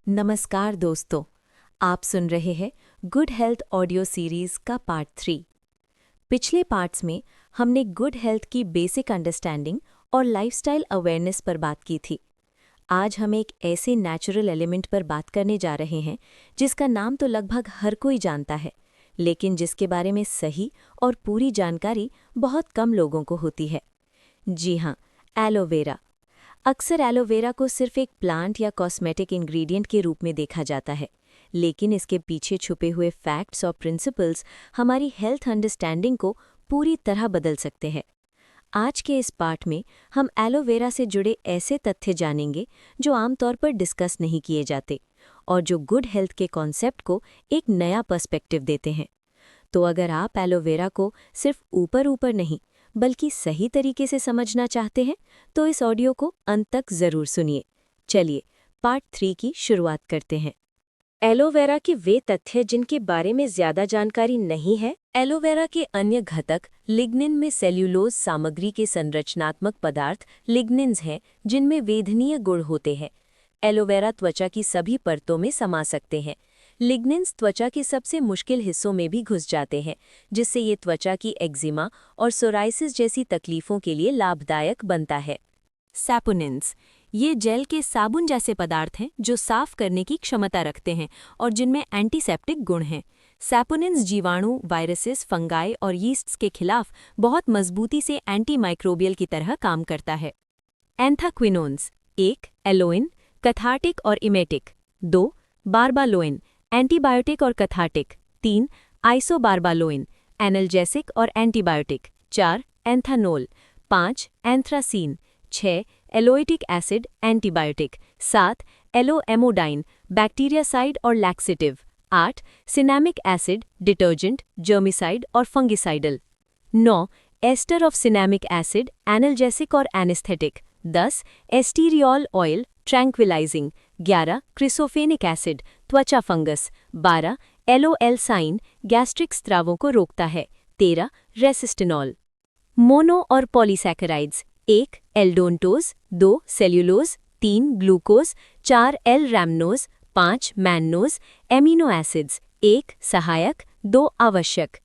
नमस्कार दोस्तों, आप सुन रहे हैं गुड हेल्थ ऑडियो सीरीज का पार्ट 3। पिछले पार्ट्स में हमने गुड हेल्थ की बेसिक अंडरस्टैंडिंग और लाइफस्टाइल अवेयरनेस पर बात की थी। आज हम एक ऐसे नेचुरल एलिमेंट पर बात करने जा रहे हैं जिसका नाम तो लगभग हर कोई जानता है, लेकिन जिसके बारे में सही और पूरी जानकारी बहुत कम लोगों को होती है। जी हाँ, एलोवेरा। अक्सर एलोवेरा को सिर्फ एक प्लांट या कॉस्मेटिक इंग्रेडिएंट के रूप में देखा जाता है, लेकिन इसके पीछे छुपे हुए फैक्ट्स और प्रिंसिपल्स हमारी हेल्थ अंडरस्टैंडिंग को पूरी तरह बदल सकते हैं। आज के इस पार्ट में हम एलोवेरा से जुड़े ऐसे तथ्य जानेंगे जो आमतौर पर डिस्कस नहीं किए जाते और जो गुड हेल्थ के कॉन्सेप्ट को एक नया पर्सपेक्टिव देते हैं। तो अगर आप एलोवेरा को सिर्फ ऊपर ऊपर नहीं बल्कि सही तरीके से समझना चाहते हैं तो इस ऑडियो को अंत तक जरूर सुनिए। चलिए पार्ट 3 की शुरुआत करते हैं। एलोवेरा के वे तथ्य जिनके बारे में ज्यादा जानकारी नहीं है। एलोवेरा के अन्य घटक लिग्निन में सेल्यूलोज सामग्री के संरचनात्मक पदार्थ लिग्निन्स हैं जिनमें वेदनीय गुण होते हैं। एलोवेरा त्वचा की सभी परतों में समा सकते हैं। लिग्निन्स त्वचा के सबसे मुश्किल हिस्सों में भी घुस जाते हैं, जिससे ये त्वचा की एक्जिमा और सोराइसिस जैसी तकलीफों के लिए लाभदायक बनता है। सैपोनिन्स ये जेल के साबुन जैसे पदार्थ हैं जो साफ करने की क्षमता रखते हैं और जिनमें एंटीसेप्टिक गुण हैं। सैपोनिन्स जीवाणु, वायरसेस, फंगाई और यीस्ट्स के खिलाफ बहुत मजबूती से एंटीमाइक्रोबियल की तरह काम करता है। एंथाक्विनोन्स 1 एलोइन, कैथार्टिक और इमेटिक। 2 बार्बालोइन, एंटीबायोटिक और कैथार्टिक। 3 आइसोबार्बालोइन, एनाल्जेसिक और antibiotic. 4 anthranol. 5 anthracene. 6 aloetic acid, antibiotic. 7 aloe emodin, bactericide और laxative. 8 cinnamic acid, detergent, germicide और fungicidal. 9 ester of cinnamic acid, analgesic और एनेस्थेटिक। 10 एस्टीरियोल ऑयल, ट्रैंक्विलाइजिंग। 11 क्रिसोफेनिक एसिड, त्वचा fungus. 12 aloeulcin, gastric स्रावों को रोकता है। 13 रेसिस्टिनॉल। मोनो और polysaccharides 1 एल्डोनटोज, 2 cellulose, 3 glucose, 4 L rhamnose, 5 mannose. Amino acids 1 सहायक, 2 आवश्यक।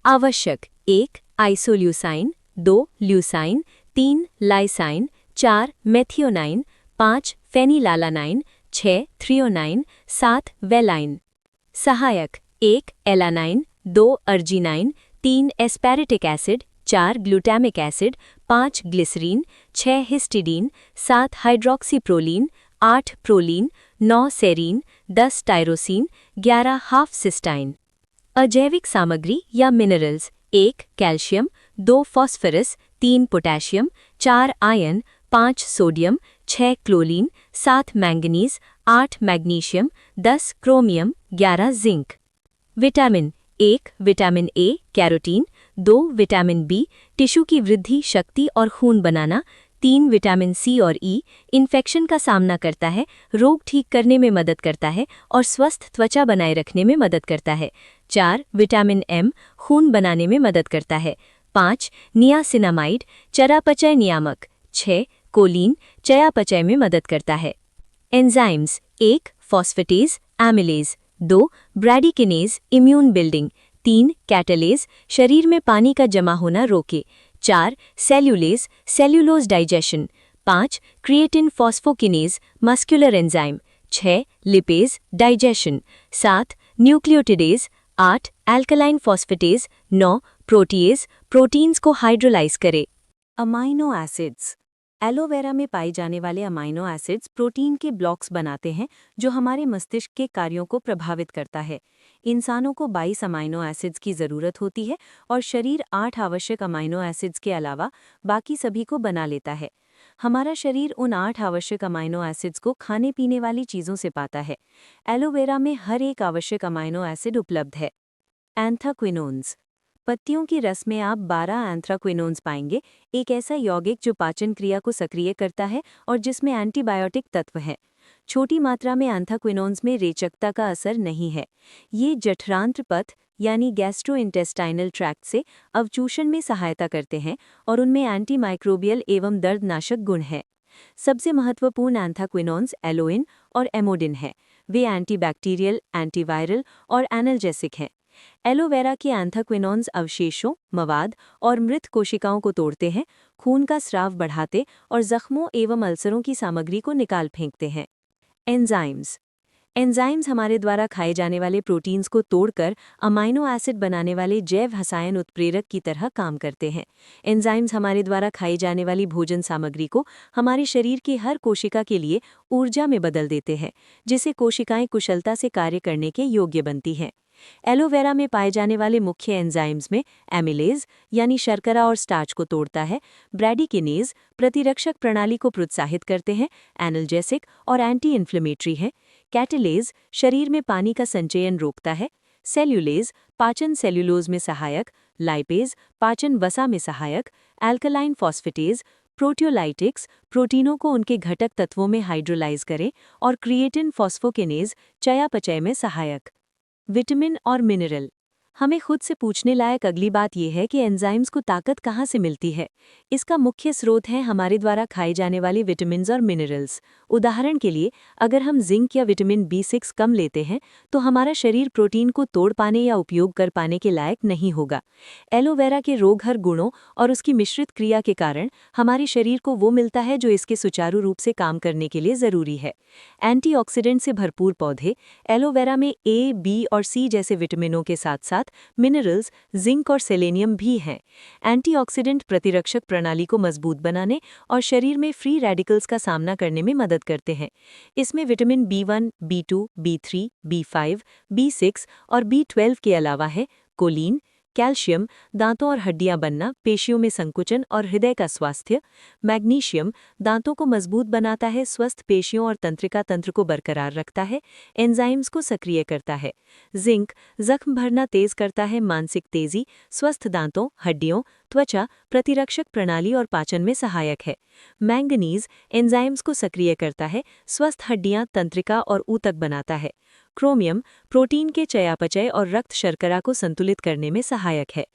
आवश्यक 1 isoleucine, 2 leucine, 3 lysine, 4 methionine, 5 phenylalanine, 6 threonine, 7 valine. सहायक 1 alanine, 2 arginine, 3 aspartic acid, 4 glutamic acid, 5 glycerine, 6 histidine, 7 hydroxyproline, 8 proline, 9 serine, 10 tyrosine, 11 half cystine. अजैविक सामग्री या minerals 1 calcium, 2 phosphorus, 3 potassium, 4 iron, 5 sodium, 6 chlorine, 7 manganese, 8 magnesium, 10 chromium, 11 zinc. Vitamin 1 vitamin A, carotene. 2 vitamin B, tissue की वृद्धि, शक्ति और खून बनाना। 3 vitamin C और ई, infection का सामना करता है, रोग ठीक करने में मदद करता है और स्वस्थ त्वचा बनाए रखने में मदद करता है। 4 विटामिन एम, खून बनाने में मदद करता है। 5 नियासिनामाइड, चयापचय नियामक। 6 कोलिन, चयापचय में मदद करता है। Enzymes 1 phosphatase, amylase. 2 bradykinase, immune building. 3 catalase, शरीर में पानी का जमा होना रोके। 4 cellulase, cellulose digestion. 5 creatine phosphokinase, muscular enzyme. 6 lipase, digestion. 7 nucleotidase. 8 alkaline phosphatase. 9 protease, proteins को हाइड्रोलाइज करे। अमाइनो एसिड्स एलोवेरा में पाए जाने वाले अमाइनो एसिड्स प्रोटीन के ब्लॉक्स बनाते हैं जो हमारे मस्तिष्क के कार्यों को प्रभावित करता है। इंसानों को 22 अमाइनो एसिड्स की ज़रूरत होती है और शरीर 8 आवश्यक अमाइनो एसिड्स के अलावा बाकी सभी को बना लेता है। हमारा शरीर उन 8 आवश्यक अमाइनो एसिड्स को खाने पीने वाली चीज़ों से पाता है। एलोवेरा में हर एक आवश्यक अमाइनो एसिड उपलब्ध है। एंथाक्विनोन्स पत्तियों की रस में आप 12 एंथ्राक्विनोन्स पाएंगे, एक ऐसा यौगिक जो पाचन क्रिया को सक्रिय करता है और जिसमें एंटीबायोटिक तत्व हैं। छोटी मात्रा में एंथाक्विनोन्स में रेचकता का असर नहीं है। ये जठरांत्र पथ यानी गैस्ट्रोइंटेस्टाइनल ट्रैक्ट से अवचूषण में सहायता करते हैं और उनमें एंटीमाइक्रोबियल एवं दर्दनाशक गुण हैं। सबसे महत्वपूर्ण एंथाक्विनोन्स एलोइन और एमोडिन है। वे एंटीबैक्टीरियल, एंटीवायरल और एनाल्जेसिक हैं। एलोवेरा के एंथोक्विनोन्स अवशेषों, मवाद और मृत कोशिकाओं को तोड़ते हैं, खून का स्राव बढ़ाते और जख्मों एवं अल्सरों की सामग्री को निकाल फेंकते हैं। एंजाइम्स हमारे द्वारा खाए जाने वाले प्रोटीन्स को तोड़कर अमाइनो एसिड बनाने वाले जैव रसायन उत्प्रेरक की तरह काम करते हैं। एंजाइम्स हमारे द्वारा खाई जाने वाली भोजन सामग्री को हमारे शरीर की हर कोशिका के लिए ऊर्जा में बदल देते हैं, जिससे कोशिकाएं कुशलता से कार्य करने के योग्य बनती हैं। एलोवेरा में पाए जाने वाले मुख्य एंजाइम्स में एमिलेज यानी शर्करा और स्टार्च को तोड़ता है, ब्रैडिकिनेज प्रतिरक्षक प्रणाली को प्रोत्साहित करते हैं, एनाल्जेसिक और एंटी इन्फ्लेमेटरी हैं, कैटेलेज शरीर में पानी का संचयन रोकता है, सेल्यूलेज पाचन सेल्यूलोज में सहायक, लाइपेज पाचन वसा में सहायक, एल्कलाइन फॉस्फेटेज प्रोटियोलाइटिक्स प्रोटीनों को उनके घटक तत्वों में हाइड्रोलाइज करें और क्रिएटिन फॉस्फोकिनेज चयापचय में सहायक। विटामिन और मिनरल। हमें खुद से पूछने लायक अगली बात यह है कि एंजाइम्स को ताकत कहाँ से मिलती है। इसका मुख्य स्रोत है हमारे द्वारा खाए जाने वाले विटामिन्स और मिनरल्स। उदाहरण के लिए, अगर हम जिंक या विटामिन B6 कम लेते हैं तो हमारा शरीर प्रोटीन को तोड़ पाने या उपयोग कर पाने के लायक नहीं होगा। एलोवेरा के रोगहर गुणों और उसकी मिश्रित क्रिया के कारण हमारे शरीर को वो मिलता है जो इसके सुचारू रूप से काम करने के लिए ज़रूरी है। एंटीऑक्सीडेंट से भरपूर पौधे। एलोवेरा में A, B और C जैसे विटामिनों के साथ साथ मिनरल्स, जिंक और सेलेनियम भी हैं। एंटीऑक्सीडेंट प्रतिरक्षक प्रणाली को मजबूत बनाने और शरीर में फ्री रेडिकल्स का सामना करने में मदद करते हैं। इसमें vitamin B1, B2, B3, B5, B6 और B12 के अलावा है कोलिन, कैल्शियम दांतों और हड्डियां बनना, पेशियों में संकुचन और हृदय का स्वास्थ्य, मैग्नीशियम दांतों को मजबूत बनाता है, स्वस्थ पेशियों और तंत्रिका तंत्र को बरकरार रखता है, एंजाइम्स को सक्रिय करता है, जिंक जख्म भरना तेज करता है, मानसिक तेजी, स्वस्थ दांतों, हड्डियों, त्वचा, प्रतिरक्षक प्रणाली और पाचन में सहायक है, मैंगनीज एंजाइम्स को सक्रिय करता है, स्वस्थ हड्डियां, तंत्रिका और ऊतक बनाता है, क्रोमियम प्रोटीन के चयापचय और रक्त शर्करा को संतुलित करने में सहायक है।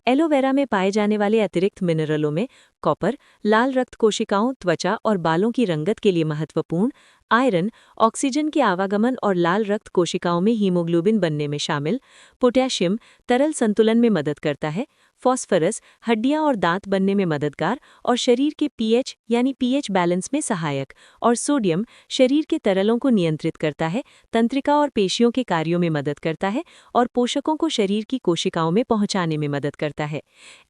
एलोवेरा में पाए जाने वाले अतिरिक्त मिनरलों में कॉपर लाल रक्त कोशिकाओं, त्वचा और बालों की रंगत के लिए महत्वपूर्ण, आयरन ऑक्सीजन के आवागमन और लाल रक्त कोशिकाओं में हीमोग्लोबिन बनने में शामिल, पोटेशियम तरल संतुलन में मदद करता है, फॉस्फोरस हड्डियां और दांत बनने में मददगार और शरीर के पीएच यानी पीएच बैलेंस में सहायक, और सोडियम शरीर के तरलों को नियंत्रित करता है, तंत्रिका और पेशियों के कार्यों में मदद करता है और पोषकों को शरीर की कोशिकाओं में पहुंचाने में मदद करता है।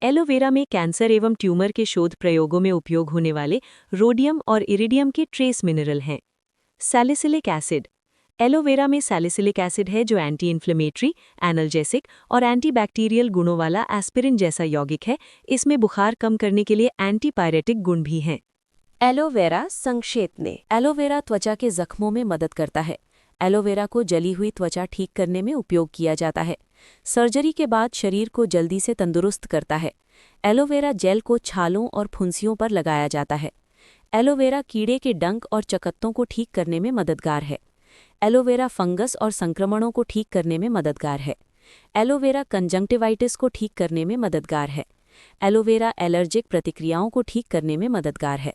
एलोवेरा में कैंसर एवं ट्यूमर के शोध प्रयोगों में उपयोग होने वाले रोडियम और इरिडियम के ट्रेस मिनरल हैं। Salicylic acid. एलोवेरा में सैलिसिलिक एसिड है जो एंटी इन्फ्लेमेटरी, एनाल्जेसिक और एंटीबैक्टीरियल गुणों वाला एस्पिरिन जैसा यौगिक है। इसमें बुखार कम करने के लिए एंटीपायरेटिक गुण भी हैं। एलोवेरा संक्षेप में। एलोवेरा त्वचा के जख्मों में मदद करता है। एलोवेरा को जली हुई त्वचा ठीक करने में उपयोग किया जाता है। सर्जरी के बाद शरीर को जल्दी से तंदुरुस्त करता है। एलोवेरा जेल को छालों और फुंसियों पर लगाया जाता है। एलोवेरा कीड़े के डंक और चकत्तों को ठीक करने में मददगार है। एलोवेरा फंगस और संक्रमणों को ठीक करने में मददगार है। एलोवेरा कंजंक्टिवाइटिस को ठीक करने में मददगार है। एलोवेरा एलर्जिक प्रतिक्रियाओं को ठीक करने में मददगार है।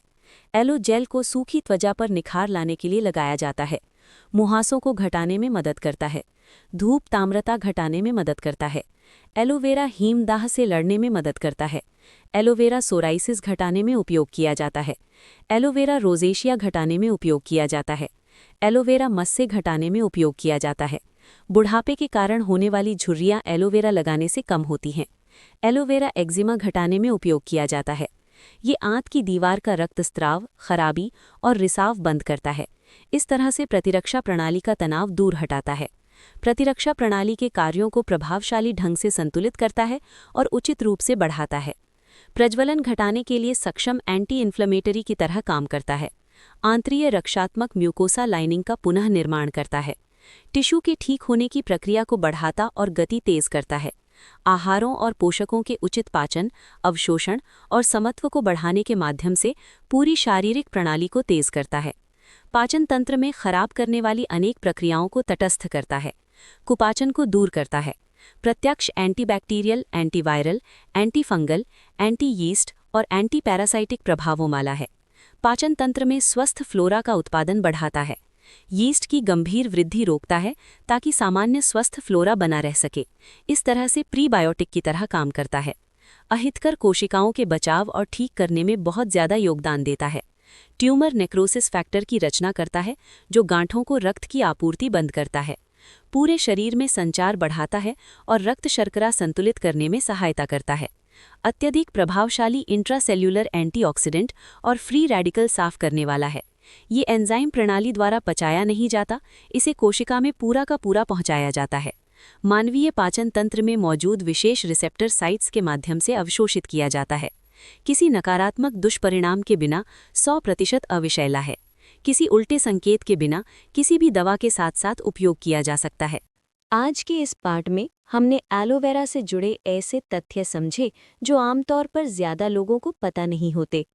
एलो जेल को सूखी त्वचा पर निखार लाने के लिए लगाया जाता है। मुहासों को घटाने में मदद करता है। धूप ताम्रता घटाने में मदद करता है। एलोवेरा हीमदाह से लड़ने में मदद करता है। एलोवेरा सोराइसिस घटाने में उपयोग किया जाता है। एलोवेरा रोजेशिया घटाने में उपयोग किया जाता है। एलोवेरा मस्से घटाने में उपयोग किया जाता है। बुढ़ापे के कारण होने वाली झुर्रियां एलोवेरा लगाने से कम होती हैं। एलोवेरा एक्जिमा घटाने में उपयोग किया जाता है। ये आंत की दीवार का रक्तस्राव, खराबी और रिसाव बंद करता है। इस तरह से प्रतिरक्षा प्रणाली का तनाव दूर हटाता है। प्रतिरक्षा प्रणाली के कार्यों को प्रभावशाली ढंग से संतुलित करता है और उचित रूप से बढ़ाता है। प्रज्वलन घटाने के लिए सक्षम एंटी इन्फ्लेमेटरी की तरह काम करता है। आंतरीय रक्षात्मक म्यूकोसा लाइनिंग का पुनः निर्माण करता है। टिश्यू के ठीक होने की प्रक्रिया को बढ़ाता और गति तेज करता है। आहारों और पोषकों के उचित पाचन, अवशोषण और समत्व को बढ़ाने के माध्यम से पूरी शारीरिक प्रणाली को तेज करता है। पाचन तंत्र में खराब करने वाली अनेक प्रक्रियाओं को तटस्थ करता है। कुपाचन को दूर करता है। प्रत्यक्ष antibacterial, antiviral, antifungal, anti yeast और एंटी पैरासाइटिक प्रभावों वाला है। पाचन तंत्र में स्वस्थ फ्लोरा का उत्पादन बढ़ाता है। यीस्ट की गंभीर वृद्धि रोकता है ताकि सामान्य स्वस्थ फ्लोरा बना रह सके। इस तरह से प्रीबायोटिक की तरह काम करता है। अहितकर कोशिकाओं के बचाव और ठीक करने में बहुत ज़्यादा योगदान देता है। ट्यूमर नेक्रोसिस फैक्टर की रचना करता है, जो गांठों को रक्त की आपूर्ति बंद करता है। पूरे शरीर में संचार बढ़ाता है और रक्त शर्करा संतुलित करने में सहायता करता है। अत्यधिक प्रभावशाली इंट्रासेल्युलर एंटीऑक्सीडेंट और फ्री रेडिकल साफ करने वाला है। ये एंजाइम प्रणाली द्वारा पचाया नहीं जाता, इसे कोशिका में पूरा का पूरा पहुंचाया जाता है। मानवीय पाचन तंत्र में मौजूद विशेष रिसेप्टर साइट्स के माध्यम से अवशोषित किया जाता है। किसी नकारात्मक दुष्परिणाम के बिना 100% अविषैला है। किसी उल्टे संकेत के बिना किसी भी दवा के साथ साथ उपयोग किया जा सकता है। आज के इस पार्ट में हमने एलोवेरा से जुड़े ऐसे तथ्य समझे जो आमतौर पर ज्यादा लोगों को पता नहीं होते।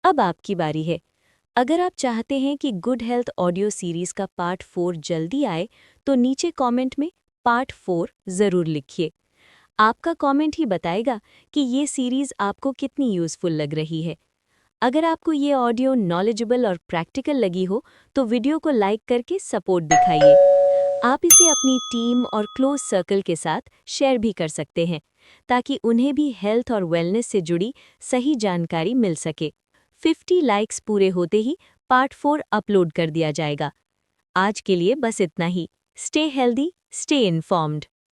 अब आपकी बारी है। अगर आप चाहते हैं कि गुड हेल्थ ऑडियो सीरीज का पार्ट 4 जल्दी आए तो नीचे कमेंट में पार्ट 4 जरूर लिखिए। आपका कमेंट ही बताएगा कि ये सीरीज आपको कितनी यूजफुल लग रही है। अगर आपको ये ऑडियो नॉलेजेबल और प्रैक्टिकल लगी हो तो वीडियो को लाइक करके सपोर्ट दिखाइए। आप इसे अपनी टीम और क्लोज सर्कल के साथ शेयर भी कर सकते हैं ताकि उन्हें भी हेल्थ और वेलनेस से जुड़ी सही जानकारी मिल सके। 50 लाइक्स पूरे होते ही पार्ट 4 अपलोड कर दिया जाएगा। आज के लिए बस इतना ही। Stay healthy, stay informed.